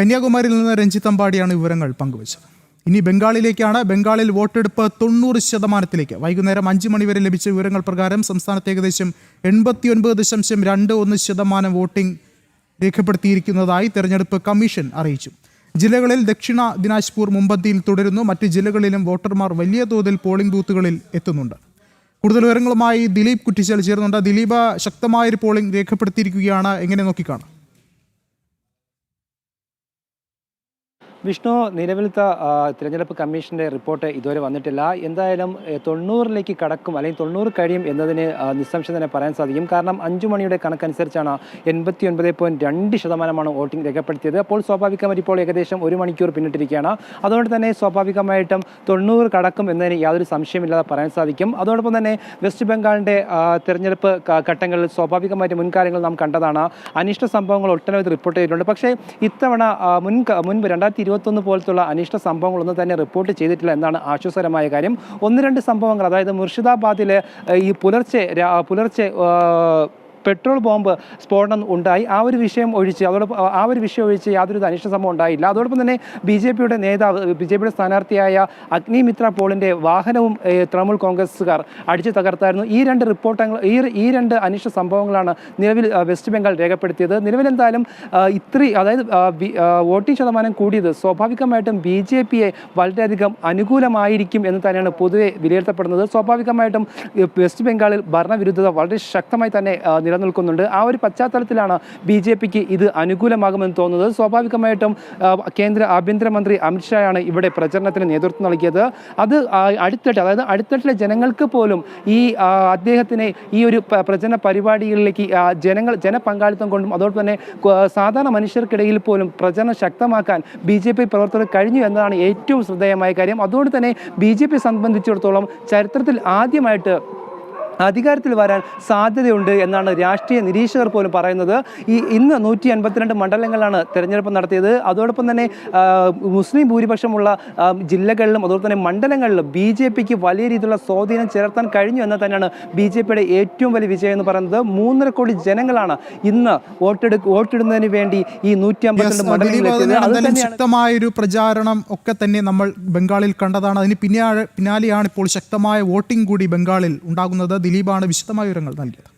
കന്യാകുമാരിയിൽ നിന്ന് രഞ്ജിത്ത് അമ്പാടിയാണ് വിവരങ്ങൾ പങ്കുവച്ചത്. ഇനി ബംഗാളിലേക്കാണ്. ബംഗാളിൽ വോട്ടെടുപ്പ് 90% വൈകുന്നേരം 5 മണിവരെ ലഭിച്ച വിവരങ്ങൾ പ്രകാരം സംസ്ഥാനത്ത് ഏകദേശം 89.21% വോട്ടിംഗ് രേഖപ്പെടുത്തിയിരിക്കുന്നതായി തെരഞ്ഞെടുപ്പ് കമ്മീഷൻ അറിയിച്ചു. ജില്ലകളിൽ ദക്ഷിണ ദിനാജ്പൂർ മുമ്പന്തിയിൽ തുടരുന്നു. മറ്റ് ജില്ലകളിലും വോട്ടർമാർ വലിയ തോതിൽ പോളിംഗ് ബൂത്തുകളിൽ എത്തുന്നുണ്ട്. കൂടുതൽ വിവരങ്ങളുമായി ദിലീപ് കുറ്റിച്ചൽ ചേർന്നുണ്ട്. ദിലീപ്, ശക്തമായൊരു പോളിംഗ് രേഖപ്പെടുത്തിയിരിക്കുകയാണ്, എങ്ങനെ നോക്കിക്കാണും? വിഷ്ണു, നിലവിലത്തെ തിരഞ്ഞെടുപ്പ് കമ്മീഷൻ്റെ റിപ്പോർട്ട് ഇതുവരെ വന്നിട്ടില്ല. എന്തായാലും 90-ലേക്ക് കടക്കും അല്ലെങ്കിൽ 90 കഴിയും എന്നതിന് നിസ്സംശയം തന്നെ പറയാൻ സാധിക്കും. കാരണം 5 മണിയുടെ കണക്കനുസരിച്ചാണ് 89.2% വോട്ടിംഗ് രേഖപ്പെടുത്തിയത്. അപ്പോൾ സ്വാഭാവികമായിട്ട് ഇപ്പോൾ ഏകദേശം 1 മണിക്കൂർ പിന്നിട്ടിരിക്കുകയാണ്. അതുകൊണ്ട് തന്നെ സ്വാഭാവികമായിട്ടും 90 കടക്കും എന്നതിന് യാതൊരു സംശയമില്ലാതെ പറയാൻ സാധിക്കും. അതോടൊപ്പം തന്നെ വെസ്റ്റ് ബംഗാളിൻ്റെ തിരഞ്ഞെടുപ്പ് ഘട്ടങ്ങളിൽ സ്വാഭാവികമായിട്ട് മുൻകാലങ്ങൾ നാം കണ്ടതാണ്. അനിഷ്ട സംഭവങ്ങൾ ഒട്ടനവധി റിപ്പോർട്ട് ചെയ്തിട്ടുണ്ട്. പക്ഷേ ഇത്തവണ മുൻപ് 2021 പോലത്തുള്ള അനിഷ്ട സംഭവങ്ങളൊന്നും തന്നെ റിപ്പോർട്ട് ചെയ്തിട്ടില്ല എന്നാണ് ആശ്വാസകരമായ കാര്യം. 1-2 സംഭവങ്ങൾ, അതായത് മുർഷിദാബാദിൽ ഈ പുലർച്ചെ പെട്രോൾ ബോംബ് സ്ഫോടനം ഉണ്ടായി. ആ ഒരു വിഷയം ഒഴിച്ച് യാതൊരു അനിഷ്ട സംഭവം ഉണ്ടായില്ല. അതോടൊപ്പം തന്നെ ബി ജെ പിയുടെ സ്ഥാനാർത്ഥിയായ അഗ്നിമിത്ര പോളിൻ്റെ വാഹനവും തൃണമൂൽ കോൺഗ്രസ്സുകാർ അടിച്ചു തകർത്തായിരുന്നു. ഈ രണ്ട് അനിഷ്ട സംഭവങ്ങളാണ് നിലവിൽ വെസ്റ്റ് ബംഗാൾ രേഖപ്പെടുത്തിയത്. നിലവിലെന്തായാലും അതായത് വോട്ടിംഗ് ശതമാനം കൂടിയത് സ്വാഭാവികമായിട്ടും ബി ജെ പിയെ വളരെയധികം അനുകൂലമായിരിക്കും എന്ന് തന്നെയാണ് പൊതുവെ വിലയിരുത്തപ്പെടുന്നത്. സ്വാഭാവികമായിട്ടും വെസ്റ്റ് ബംഗാളിൽ ഭരണവിരുദ്ധത വളരെ ശക്തമായി തന്നെ നിലനിൽക്കുന്നുണ്ട്. ആ ഒരു പശ്ചാത്തലത്തിലാണ് ബി ജെ പിക്ക് ഇത് അനുകൂലമാകുമെന്ന് തോന്നുന്നത്. സ്വാഭാവികമായിട്ടും കേന്ദ്ര ആഭ്യന്തരമന്ത്രി അമിത്ഷായാണ് ഇവിടെ പ്രചരണത്തിന് നേതൃത്വം നൽകിയത്. അത് അടിത്തട്ടിലെ ജനങ്ങൾക്ക് പോലും അദ്ദേഹത്തിനെ ഈ ഒരു പ്രചരണ പരിപാടികളിലേക്ക് ജനപങ്കാളിത്തം കൊണ്ടും അതോടൊപ്പം തന്നെ സാധാരണ മനുഷ്യർക്കിടയിൽ പോലും പ്രചരണം ശക്തമാക്കാൻ ബി ജെ പി പ്രവർത്തകർ കഴിഞ്ഞു എന്നതാണ് ഏറ്റവും ശ്രദ്ധേയമായ കാര്യം. അതുകൊണ്ട് തന്നെ ബി ജെ പി സംബന്ധിച്ചിടത്തോളം ചരിത്രത്തിൽ ആദ്യമായിട്ട് അധികാരത്തിൽ വരാൻ സാധ്യതയുണ്ട് എന്നാണ് രാഷ്ട്രീയ നിരീക്ഷകർ പോലും പറയുന്നത്. ഇന്ന് 152 മണ്ഡലങ്ങളിലാണ് തെരഞ്ഞെടുപ്പ് നടത്തിയത്. അതോടൊപ്പം തന്നെ മുസ്ലിം ഭൂരിപക്ഷമുള്ള ജില്ലകളിലും അതുപോലെ തന്നെ മണ്ഡലങ്ങളിലും ബി ജെ പിക്ക് വലിയ രീതിയിലുള്ള സ്വാധീനം ചെലുത്താൻ കഴിഞ്ഞു എന്ന് തന്നെയാണ് ബി ജെ പിയുടെ ഏറ്റവും വലിയ വിജയം എന്ന് പറയുന്നത്. 3.5 കോടി ജനങ്ങളാണ് ഇന്ന് വോട്ടിടുന്നതിന് വേണ്ടി ഈ 152 മണ്ഡലങ്ങളിൽ. ശക്തമായൊരു പ്രചാരണം ഒക്കെ തന്നെ നമ്മൾ ബംഗാളിൽ കണ്ടതാണ്. അതിന് പിന്നാലെയാണ് ഇപ്പോൾ ശക്തമായ വോട്ടിംഗ് കൂടി ബംഗാളിൽ ഉണ്ടാകുന്നത്. ദിലീപാണ് വിശദമായ വിവരങ്ങൾ നൽകിയത്.